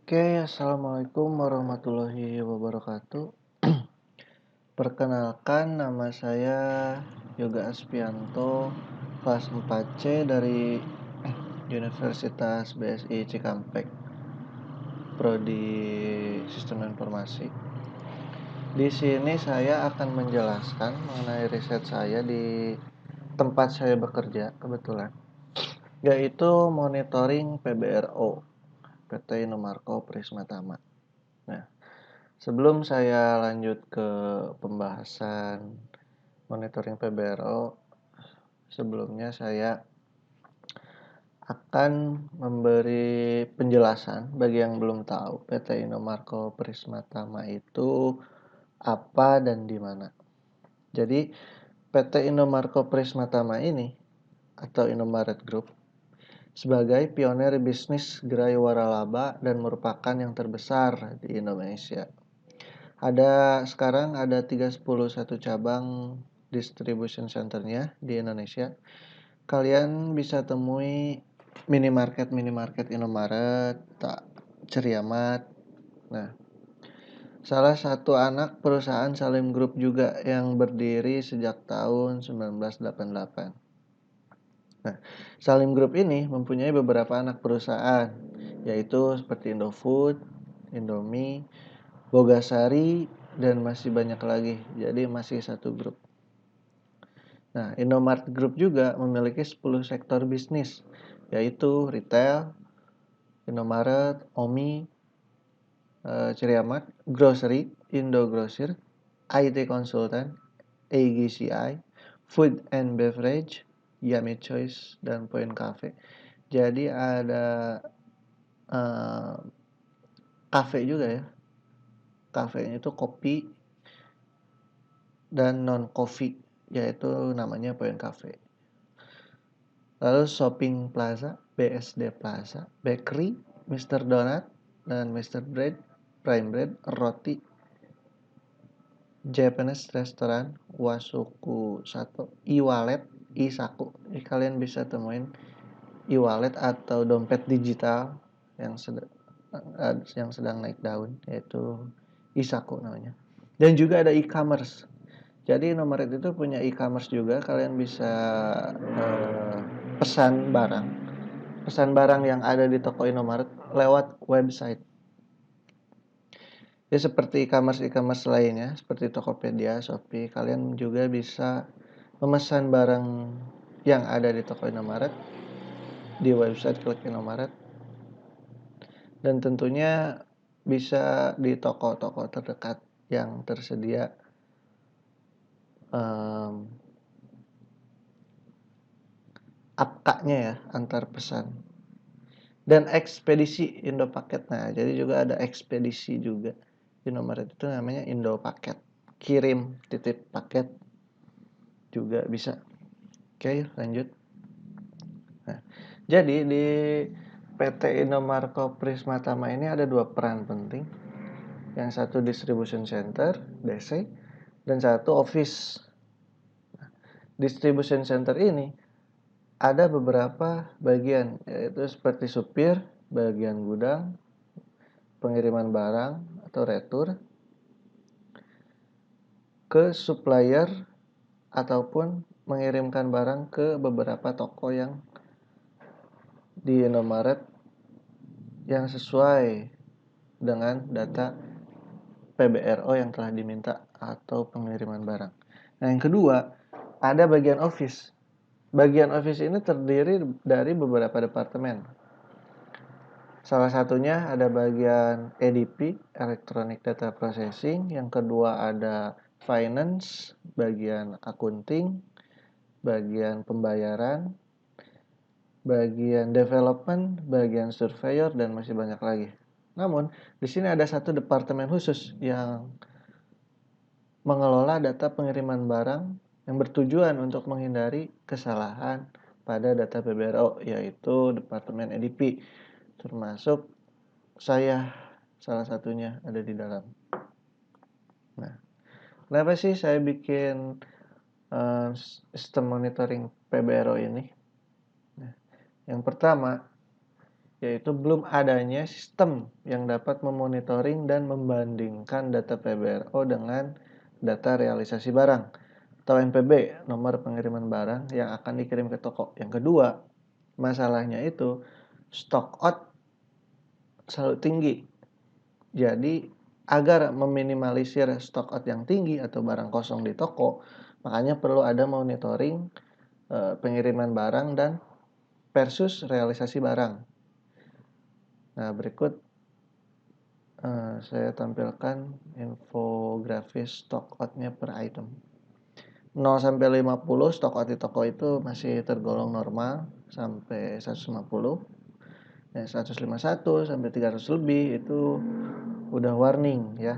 Oke, assalamualaikum warahmatullahi wabarakatuh. Perkenalkan, nama saya Yoga Aspianto, kelas 4C dari Universitas BSI Cikampek, Prodi Sistem Informasi. Di sini saya akan menjelaskan mengenai riset saya di tempat saya bekerja kebetulan, yaitu monitoring PBRO, PT Indomarko Prisma Tama. Nah, sebelum saya lanjut ke pembahasan monitoring PBRO, sebelumnya saya akan memberi penjelasan bagi yang belum tahu PT Indomarko Prisma Tama itu apa dan di mana. Jadi PT Indomarko Prisma Tama ini atau Indomaret Group sebagai pionir bisnis gerai waralaba dan merupakan yang terbesar di Indonesia. Sekarang ada 31 cabang distribution centernya di Indonesia. Kalian bisa temui minimarket Indomaret, Ceriamat. Nah, salah satu anak perusahaan Salim Group juga yang berdiri sejak tahun 1988. Nah, Salim Group ini mempunyai beberapa anak perusahaan, yaitu seperti Indofood, Indomie, Bogasari, dan masih banyak lagi. Jadi masih satu grup. Nah, Indomart Group juga memiliki 10 sektor bisnis, yaitu retail, Indomaret, Omi, Ceriamat, Grocery, Indogrosir, IT Consultant, AGCI, Food and Beverage, Yummy Choice, dan Point Cafe. Jadi ada cafe juga ya. Kafenya itu kopi dan non coffee, yaitu namanya Point Cafe. Lalu Shopping Plaza, BSD Plaza, Bakery, Mr. Donut, dan Mr. Bread, Prime Bread, Roti, Japanese Restaurant, Wasuku Sato, e-wallet, Isaku. Jadi kalian bisa temuin e-wallet atau dompet digital yang sedang naik daun, yaitu Isaku namanya. Dan juga ada e-commerce. Jadi Indomaret itu punya e-commerce juga. Kalian bisa pesan barang yang ada di toko Indomaret lewat website. Ya seperti e-commerce lainnya, seperti Tokopedia, Shopee, kalian juga bisa memesan barang yang ada di toko Indomaret di website Klik Indomaret. Dan tentunya bisa di toko-toko terdekat yang tersedia apkanya ya, antar pesan. Dan ekspedisi Indopaket. Nah, jadi juga ada ekspedisi juga. Indomaret itu namanya Indopaket. Kirim titip paket juga bisa. Oke, lanjut. Nah, jadi di PT Indomarko Prisma Tama ini ada dua peran penting. Yang satu distribution center, DC, dan satu office. Distribution center ini ada beberapa bagian, yaitu seperti supir, bagian gudang, pengiriman barang atau retur, ke supplier, ataupun mengirimkan barang ke beberapa toko yang di Indomaret yang sesuai dengan data PBRO yang telah diminta atau pengiriman barang. Nah, yang kedua, ada bagian office. Bagian office ini terdiri dari beberapa departemen. Salah satunya ada bagian EDP, Electronic Data Processing. Yang kedua ada Finance, bagian accounting, bagian pembayaran, bagian development, bagian surveyor, dan masih banyak lagi. Namun, di sini ada satu departemen khusus yang mengelola data pengiriman barang yang bertujuan untuk menghindari kesalahan pada data PBRO, yaitu Departemen EDP, termasuk saya salah satunya ada di dalam. Nah, kenapa sih saya bikin sistem monitoring PBRO ini? Nah, yang pertama, yaitu belum adanya sistem yang dapat memonitoring dan membandingkan data PBRO dengan data realisasi barang atau NPB, nomor pengiriman barang yang akan dikirim ke toko. Yang kedua, masalahnya itu stock out selalu tinggi. Jadi agar meminimalisir stock out yang tinggi atau barang kosong di toko, makanya perlu ada monitoring pengiriman barang dan versus realisasi barang. Nah, berikut saya tampilkan infografis stock out-nya per item. 0 sampai 50 stock out di toko itu masih tergolong normal sampai 150. Ya, 151 sampai 300 lebih itu udah warning ya.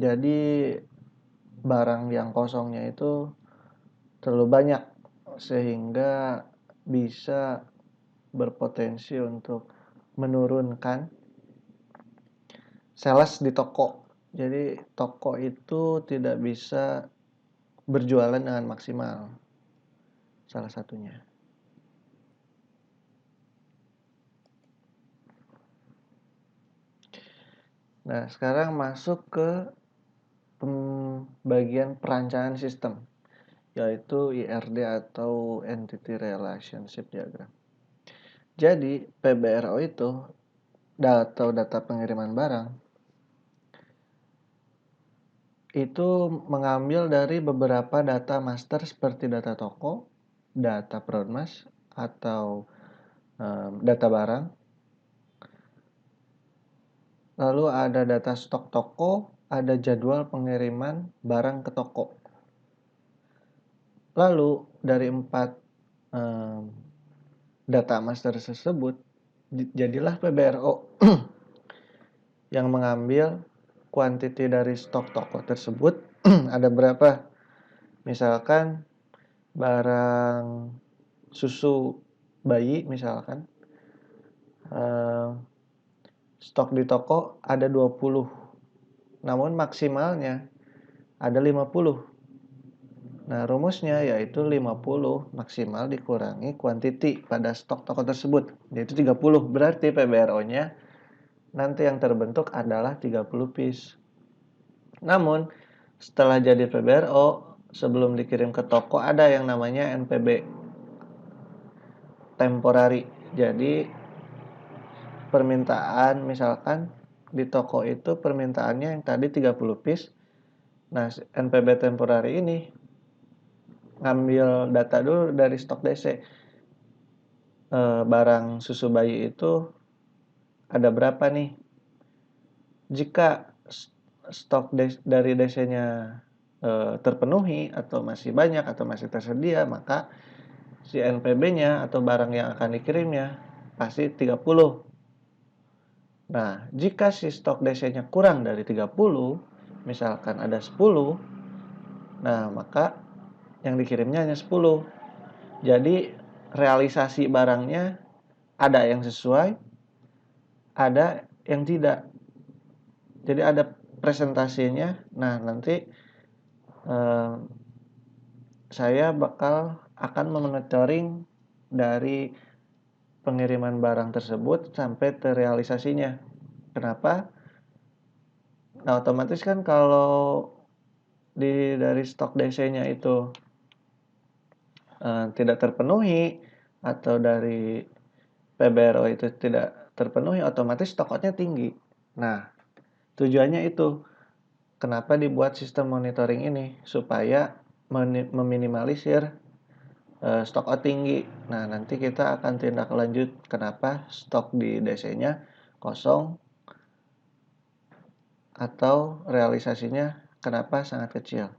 Jadi barang yang kosongnya itu terlalu banyak sehingga bisa berpotensi untuk menurunkan sales di toko. Jadi toko itu tidak bisa berjualan dengan maksimal. Salah satunya. Nah, sekarang masuk ke bagian perancangan sistem, yaitu IRD atau Entity Relationship Diagram. Jadi, PBRO itu data pengiriman barang itu mengambil dari beberapa data master seperti data toko, data prodmas, atau data barang. Lalu ada data stok toko, ada jadwal pengiriman barang ke toko. Lalu dari 4 data master tersebut, jadilah PBRO yang mengambil kuantiti dari stok toko tersebut. Ada berapa? Misalkan barang susu bayi misalkan, stok di toko ada 20, namun maksimalnya ada 50. Nah, rumusnya yaitu 50 maksimal dikurangi kuantiti pada stok toko tersebut, yaitu 30. Berarti PBRO-nya nanti yang terbentuk adalah 30 piece. Namun, setelah jadi PBRO, sebelum dikirim ke toko ada yang namanya NPB, temporary. Jadi, permintaan misalkan di toko itu permintaannya yang tadi 30 piece. Nah, NPB temporary ini ngambil data dulu dari stok DC. Barang susu bayi itu ada berapa nih? Jika stok dari DC-nya terpenuhi atau masih banyak atau masih tersedia, maka si NPB-nya atau barang yang akan dikirimnya pasti 30. Nah, jika si stok DC-nya kurang dari 30, misalkan ada 10, nah maka yang dikirimnya hanya 10. Jadi realisasi barangnya ada yang sesuai, ada yang tidak. Jadi ada presentasinya. Nah, nanti saya akan memonitoring dari pengiriman barang tersebut sampai terrealisasinya. Kenapa? Nah, otomatis kan kalau dari stok DC-nya itu tidak terpenuhi atau dari PBRO itu tidak terpenuhi, otomatis stock out-nya tinggi. Nah, tujuannya itu kenapa dibuat sistem monitoring ini supaya meminimalisir stok out tinggi. Nah, nanti kita akan tindak lanjut kenapa stok di DC-nya kosong atau realisasinya kenapa sangat kecil.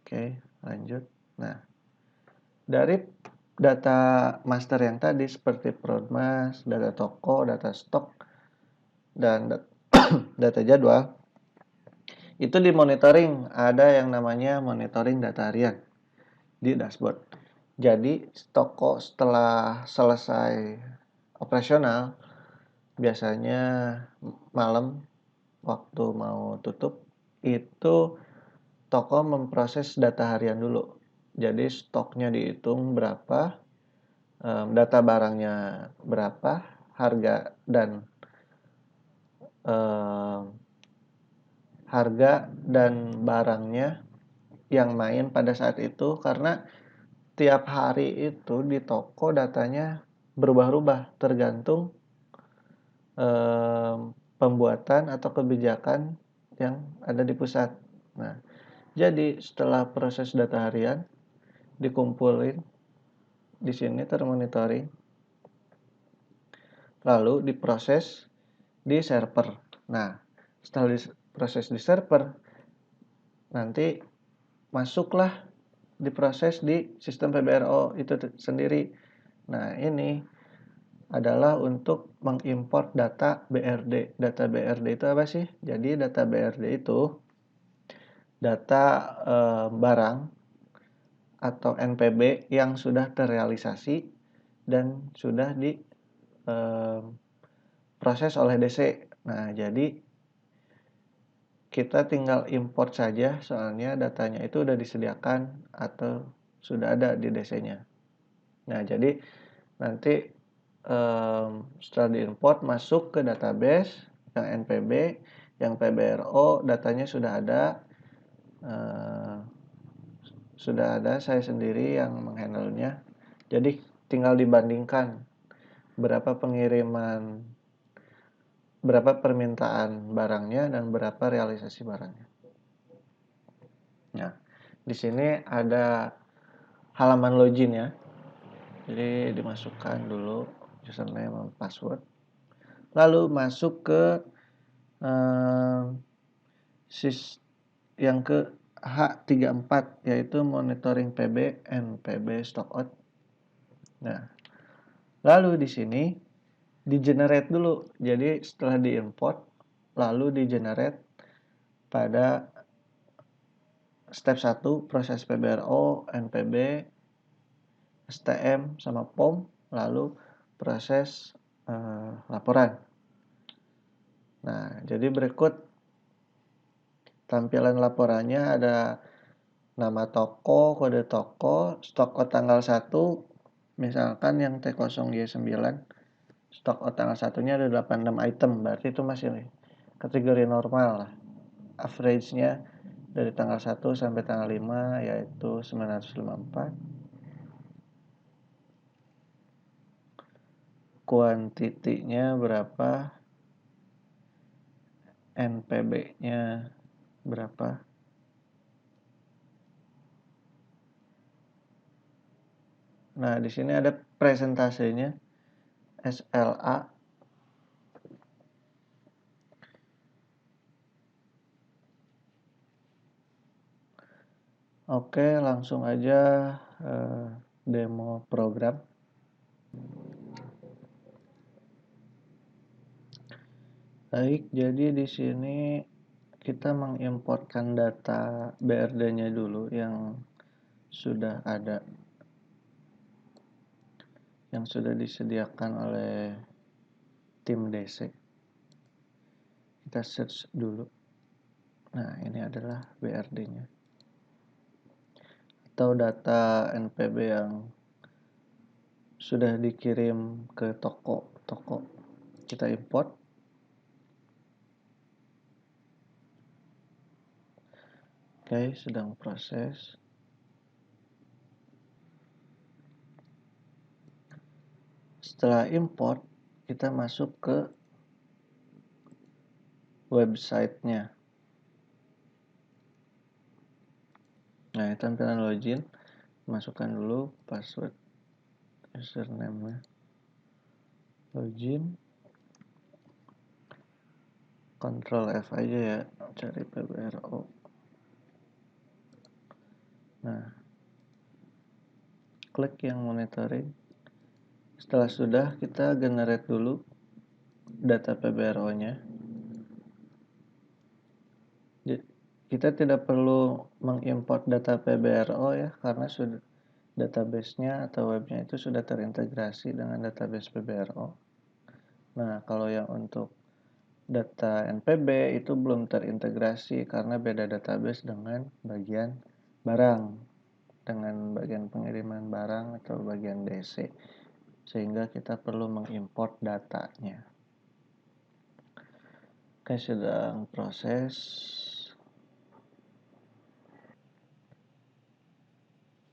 Oke, lanjut. Nah, dari data master yang tadi seperti prodmas, data toko, data stok, dan data jadwal, itu dimonitoring. Ada yang namanya monitoring data harian di dashboard. Jadi toko setelah selesai operasional, biasanya malam waktu mau tutup, itu toko memproses data harian dulu. Jadi stoknya dihitung berapa, data barangnya berapa, harga dan barangnya yang main pada saat itu, karena tiap hari itu di toko datanya berubah-ubah tergantung pembuatan atau kebijakan yang ada di pusat. Nah, jadi setelah proses data harian dikumpulin di sini termonitoring, lalu diproses di server. Nah, setelah diproses di server, nanti masuklah diproses di sistem PBRO itu sendiri. Nah, ini adalah untuk mengimport data BRD. Data BRD itu apa sih? Jadi data BRD itu data barang atau NPB yang sudah terrealisasi dan sudah diproses oleh DC. Nah, jadi kita tinggal import saja, soalnya datanya itu udah disediakan atau sudah ada di DC-nya. Nah, jadi nanti setelah diimport masuk ke database yang NPB, yang PBRO datanya sudah ada saya sendiri yang menghandlenya. Jadi tinggal dibandingkan berapa permintaan barangnya dan berapa realisasi barangnya. Nah, di sini ada halaman login ya. Jadi dimasukkan dulu username dan password. Lalu masuk ke yang ke H34, yaitu monitoring PB NPB stock out. Nah, lalu di sini di-generate dulu. Jadi setelah diimport, lalu di-generate pada step 1 proses PBRO, NPB, STM sama POM, lalu proses laporan. Nah, jadi berikut tampilan laporannya. Ada nama toko, kode toko, stok out tanggal 1, misalkan yang T0Y9, stok out tanggal 1-nya ada 86 item, berarti itu masih kategori normal lah. Average-nya dari tanggal 1 sampai tanggal 5 yaitu 954. Kuantitinya berapa, NPB-nya berapa. Nah, di sini ada presentasenya SLA. Oke, langsung aja demo program. Baik, jadi di sini kita mengimportkan data BRD-nya dulu yang sudah ada, yang sudah disediakan oleh tim DC. Kita search dulu. Nah, ini adalah BRD-nya atau data NPB yang sudah dikirim ke toko. Kita import. Oke, sedang proses. Setelah import, kita masuk ke websitenya. Nah, tampilan login, masukkan dulu password, username, login, Ctrl F aja ya, cari PBRO. Nah, klik yang monitoring. Setelah sudah, kita generate dulu data PBRO-nya. Kita tidak perlu mengimport data PBRO ya, karena sudah database-nya atau webnya itu sudah terintegrasi dengan database PBRO. Nah, kalau yang untuk data NPB itu belum terintegrasi karena beda database dengan bagian barang, dengan bagian pengiriman barang atau bagian DC. sehingga kita perlu mengimport datanya. Oke, sedang proses.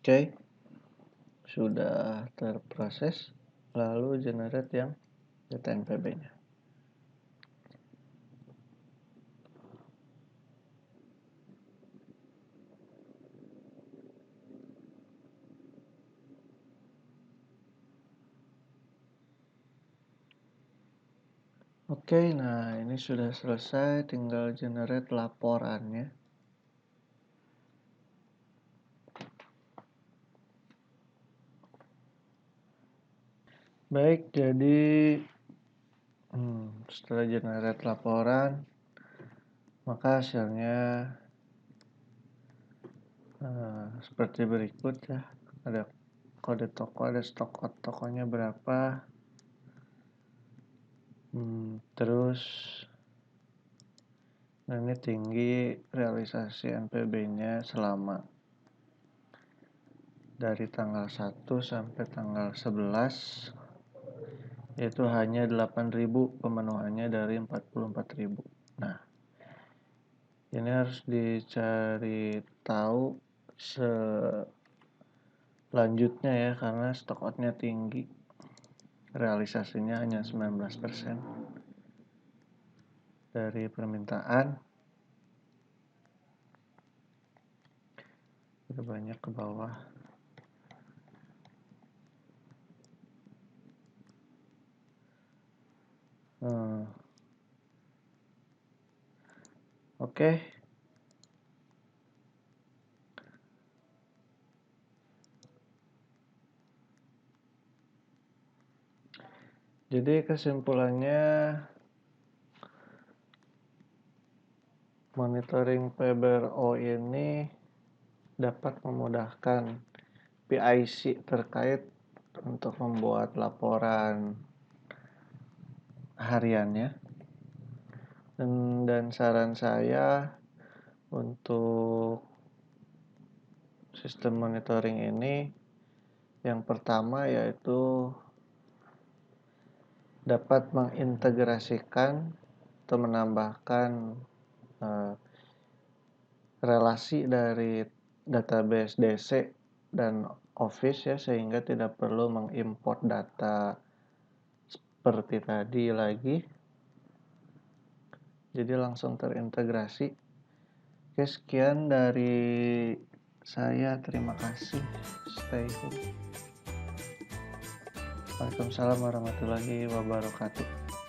Oke, sudah terproses. Lalu generate yang data NPB-nya. Oke, nah ini sudah selesai, tinggal generate laporannya. Baik, jadi setelah generate laporan, maka hasilnya seperti berikut ya. Ada kode toko, ada stok tokonya berapa, terus ini tinggi realisasi NPB-nya selama dari tanggal 1 sampai tanggal 11, yaitu hanya 8.000 pemenuhannya dari 44.000. Nah, ini harus dicari tahu selanjutnya ya, karena stock out-nya tinggi, realisasinya hanya 19% dari permintaan. Udah banyak ke bawah. Oke. Jadi kesimpulannya, monitoring PBRO ini dapat memudahkan PIC terkait untuk membuat laporan hariannya. Dan saran saya untuk sistem monitoring ini, yang pertama yaitu dapat mengintegrasikan atau menambahkan relasi dari database DC dan Office ya, sehingga tidak perlu mengimport data seperti tadi lagi. Jadi langsung terintegrasi. Oke, sekian dari saya. Terima kasih. Stay home. Waalaikumsalam warahmatullahi wabarakatuh.